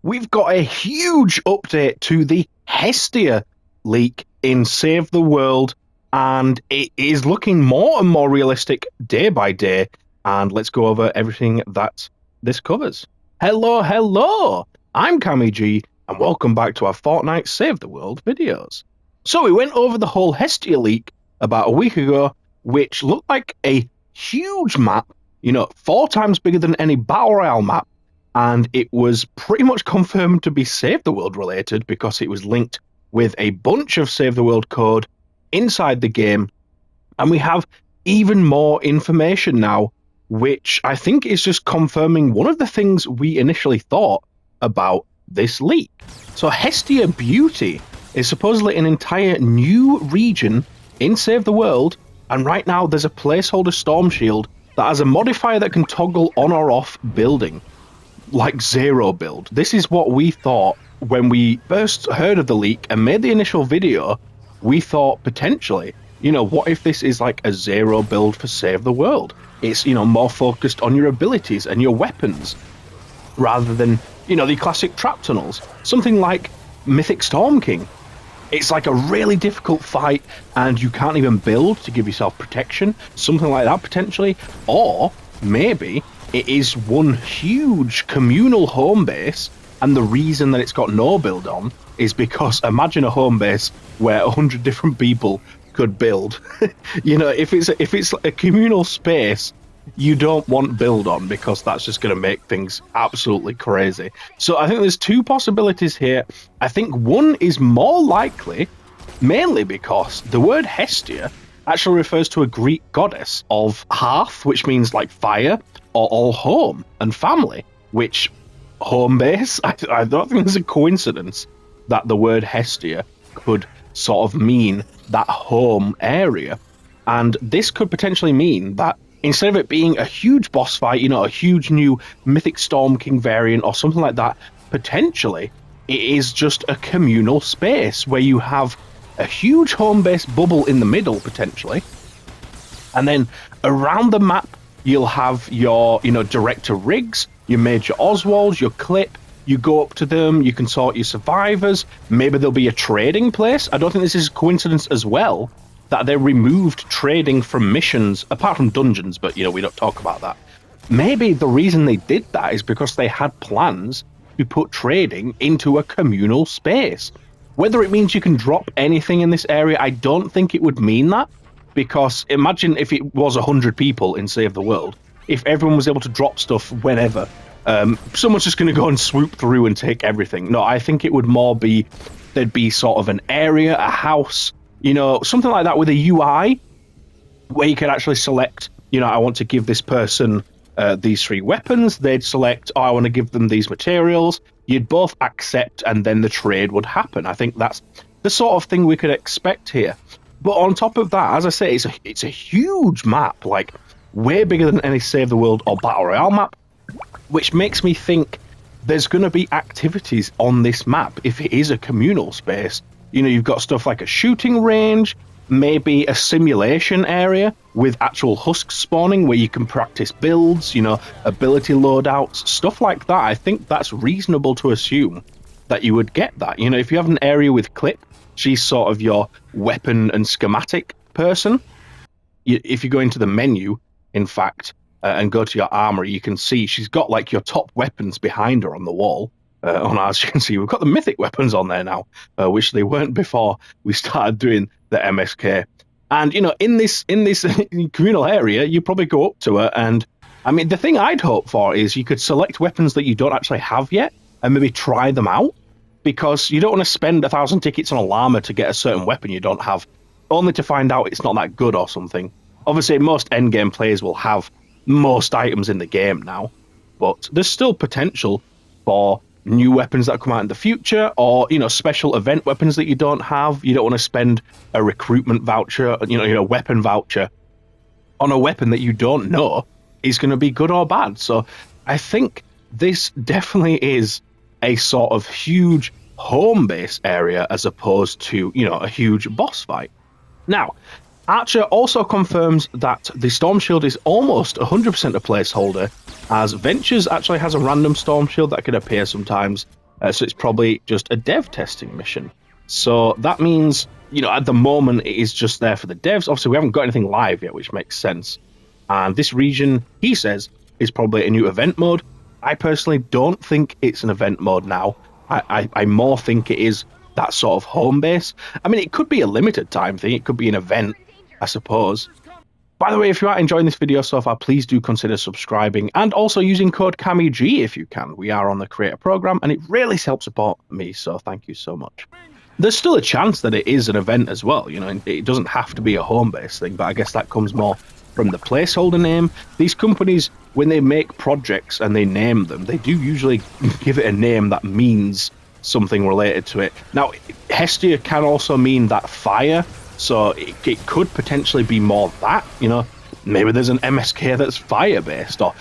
we've got a huge update to the Hestia leak in Save the World, and it is looking more and more realistic day by day. And let's go over everything that this covers. Hello, I'm CammyG, and welcome back to our Fortnite Save the World videos. So we went over the whole Hestia leak about a week ago, which looked like a huge map, 4 times bigger than any Battle Royale map, and it was pretty much confirmed to be Save the World related because it was linked with a bunch of Save the World code inside the game, and we have even more information now, which I think is just confirming one of the things we initially thought about this leak. So Hestia Beauty is supposedly an entire new region in Save the World, and right now there's a placeholder storm shield that has a modifier that can toggle on or off building, like zero build. This is what we thought when we first heard of the leak and made the initial video. We thought potentially, what if this is like a zero build for Save the World? It's, more focused on your abilities and your weapons rather than, the classic trap tunnels. Something like Mythic Storm King. It's like a really difficult fight and you can't even build to give yourself protection. Something like that potentially. Or maybe it is one huge communal home base, and the reason that it's got no build on is because imagine a home base where 100 different people could build. If it's a communal space, you don't want build on because that's just going to make things absolutely crazy. So I think there's 2 possibilities here. I think one is more likely, mainly because the word Hestia actually refers to a Greek goddess of hearth, which means like fire, or home and family, which home base, I don't think there's a coincidence that the word Hestia could sort of mean that home area. And this could potentially mean that instead of it being a huge boss fight, a huge new Mythic Storm King variant or something like that, potentially it is just a communal space where you have a huge home base bubble in the middle, potentially. And then around the map, you'll have your, director rigs, your Major Oswalds, your clip. You go up to them, you can sort your survivors. Maybe there'll be a trading place. I don't think this is a coincidence as well that they removed trading from missions, apart from dungeons, but, we don't talk about that. Maybe the reason they did that is because they had plans to put trading into a communal space. Whether it means you can drop anything in this area, I don't think it would mean that, because imagine if it was 100 people in Save the World, if everyone was able to drop stuff whenever. Someone's just going to go and swoop through and take everything. No, I think it would more be, there'd be sort of an area, a house, something like that with a UI where you could actually select, I want to give this person these 3 weapons. They'd select, I want to give them these materials. You'd both accept, and then the trade would happen. I think that's the sort of thing we could expect here. But on top of that, as I say, it's a huge map, like way bigger than any Save the World or Battle Royale map, which makes me think there's going to be activities on this map if it is a communal space. You've got stuff like a shooting range, maybe a simulation area with actual husks spawning where you can practice builds, ability loadouts, stuff like that. I think that's reasonable to assume that you would get that. If you have an area with Clip, she's sort of your weapon and schematic person. If you go into the menu, in fact, and go to your armory, you can see she's got like your top weapons behind her on the wall. On ours, you can see we've got the mythic weapons on there now, which they weren't before we started doing the MSK. And in this communal area, you probably go up to her, and I mean, the thing I'd hope for is you could select weapons that you don't actually have yet, and maybe try them out, because you don't want to spend 1,000 tickets on a llama to get a certain weapon you don't have, only to find out it's not that good or something. Obviously, most endgame players will have most items in the game now, but there's still potential for new weapons that come out in the future, or special event weapons that you don't have. You don't want to spend a recruitment voucher, weapon voucher on a weapon that you don't know is going to be good or bad. So I think this definitely is a sort of huge home base area as opposed to a huge boss fight. Now, Archer also confirms that the Storm Shield is almost 100% a placeholder, as Ventures actually has a random Storm Shield that can appear sometimes, So it's probably just a dev testing mission. So that means, at the moment it is just there for the devs. Obviously, we haven't got anything live yet, which makes sense. And this region, he says, is probably a new event mode. I personally don't think it's an event mode now. I more think it is that sort of home base. I mean, it could be a limited time thing. It could be an event, I suppose. By the way, if you are enjoying this video so far, please do consider subscribing and also using code CammyG if you can. We are on the creator program and it really helps support me, so thank you so much. There's still a chance that it is an event as well. It doesn't have to be a home base thing, but I guess that comes more from the placeholder name. These companies, when they make projects and they name them, they do usually give it a name that means something related to it. Now, Hestia can also mean that fire. So it could potentially be more that, maybe there's an MSK that's fire-based, or,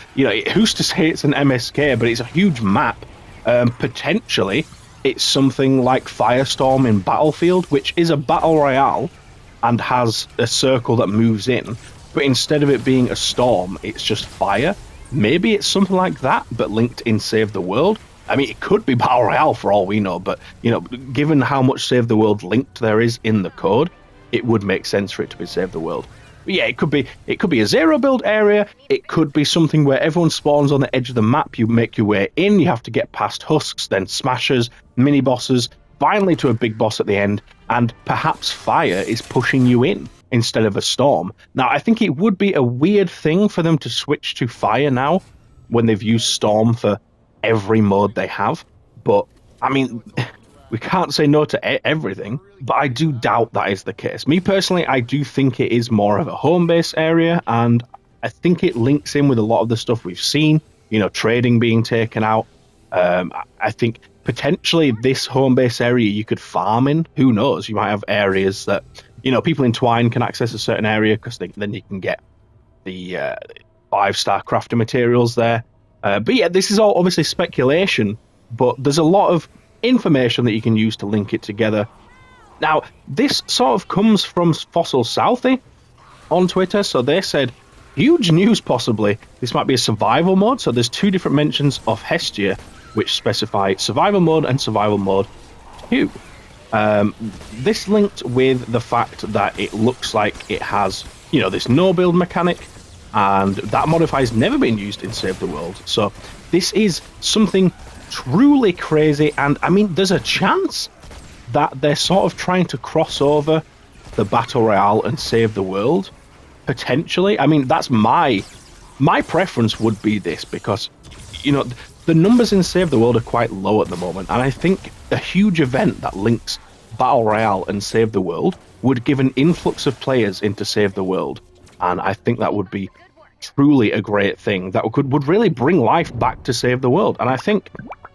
who's to say it's an MSK, but it's a huge map. Potentially, it's something like Firestorm in Battlefield, which is a battle royale and has a circle that moves in, but instead of it being a storm, it's just fire. Maybe it's something like that, but linked in Save the World. I mean, it could be battle royale for all we know, but, given how much Save the World linked there is in the code, it would make sense for it to be Save the World. But yeah, it could be a zero build area. It could be something where everyone spawns on the edge of the map. You make your way in. You have to get past husks, then smashers, mini bosses, finally to a big boss at the end, and perhaps fire is pushing you in instead of a storm. Now, I think it would be a weird thing for them to switch to fire now when they've used storm for every mode they have. But I mean, we can't say no to everything, but I do doubt that is the case. Me personally, I do think it is more of a home base area, and I think it links in with a lot of the stuff we've seen, trading being taken out. I think potentially this home base area you could farm in. Who knows? You might have areas that, people in Twine can access a certain area because then you can get the 5-star crafting materials there. But yeah, this is all obviously speculation, but there's a lot of information that you can use to link it together. Now, this sort of comes from Fossil Southie on Twitter, so they said, huge news possibly, this might be a survival mode. So there's two different mentions of Hestia which specify survival mode and survival mode 2. This linked with the fact that it looks like it has, this no build mechanic, and that modifier's never been used in Save the World. So this is something truly crazy, and I mean, there's a chance that they're sort of trying to cross over the Battle Royale and Save the World, potentially. I mean, that's my preference would be this, because, the numbers in Save the World are quite low at the moment, and I think a huge event that links Battle Royale and Save the World would give an influx of players into Save the World, and I think that would be truly a great thing that would really bring life back to Save the World. And I think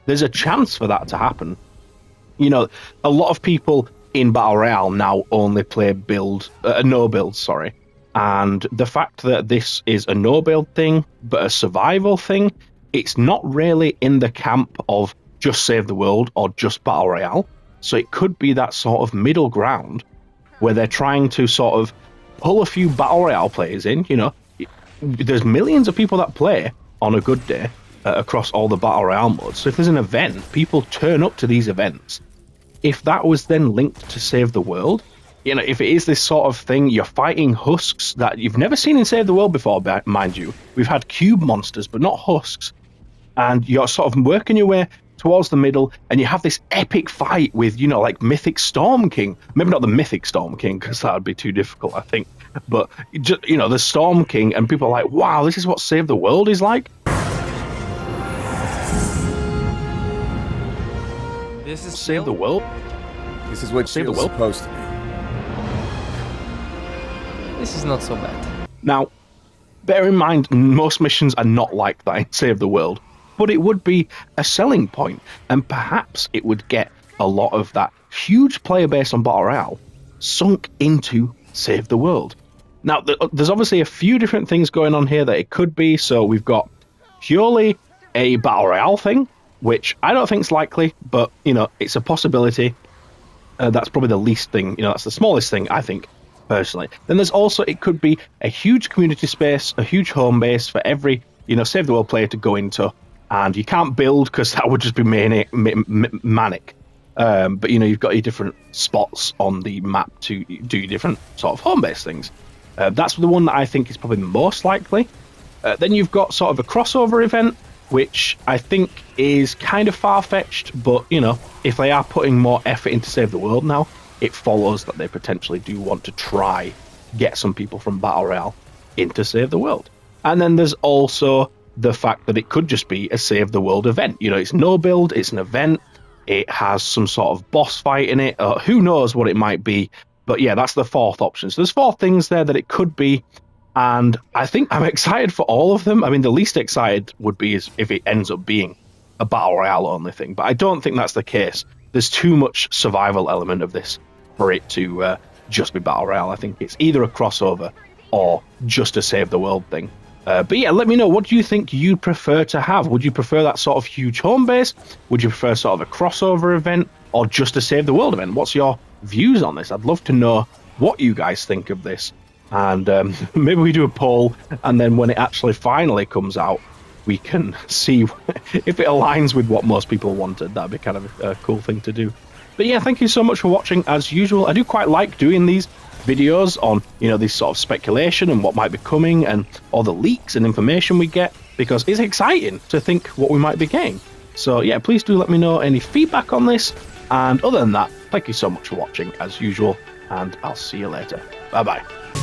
there's a chance for that to happen. A lot of people in Battle Royale now only play no build, and the fact that this is a no build thing but a survival thing, it's not really in the camp of just Save the World or just Battle Royale. So it could be that sort of middle ground where they're trying to sort of pull a few Battle Royale players in. There's millions of people that play on a good day across all the Battle Royale modes. So if there's an event, people turn up to these events. If that was then linked to Save the World, if it is this sort of thing, you're fighting husks that you've never seen in Save the World before, mind you. We've had cube monsters, but not husks. And you're sort of working your way towards the middle, and you have this epic fight with, like Mythic Storm King. Maybe not the Mythic Storm King, because that would be too difficult, I think. But, just, the Storm King, and people are like, wow, this is what Save the World is like? This is Save the World? This is what Save the Shield's World? supposed to be. This is not so bad. Now, bear in mind, most missions are not like that in Save the World, but it would be a selling point, and perhaps it would get a lot of that huge player base on Battle Royale sunk into Save the World. Now, there's obviously a few different things going on here that it could be. So we've got purely a Battle Royale thing, which I don't think is likely, but, it's a possibility. That's probably the least thing, that's the smallest thing, I think, personally. Then there's also, it could be a huge community space, a huge home base for every, Save the World player to go into, and you can't build because that would just be manic. But you've got your different spots on the map to do your different sort of home-based things. That's the one that I think is probably most likely. Then you've got sort of a crossover event, which I think is kind of far-fetched, but if they are putting more effort into Save the World now, it follows that they potentially do want to try get some people from Battle Royale into Save the World. And then there's also the fact that it could just be a Save the World event. It's no build, it's an event, it has some sort of boss fight in it, who knows what it might be. But yeah, that's the fourth option. So there's 4 things there that it could be, and I think I'm excited for all of them. I mean, the least excited would be is if it ends up being a Battle Royale only thing, but I don't think that's the case. There's too much survival element of this for it to just be Battle Royale. I think it's either a crossover or just a Save the World thing. But yeah, let me know, what do you think you'd prefer to have? Would you prefer that sort of huge home base? Would you prefer sort of a crossover event or just a Save the World event? What's your views on this? I'd love to know what you guys think of this. And maybe we do a poll, and then when it actually finally comes out, we can see if it aligns with what most people wanted. That'd be kind of a cool thing to do. But yeah, thank you so much for watching as usual. I do quite like doing these videos on, this sort of speculation and what might be coming and all the leaks and information we get, because it's exciting to think what we might be getting. So yeah, please do let me know any feedback on this. And other than that, thank you so much for watching as usual, and I'll see you later. Bye bye.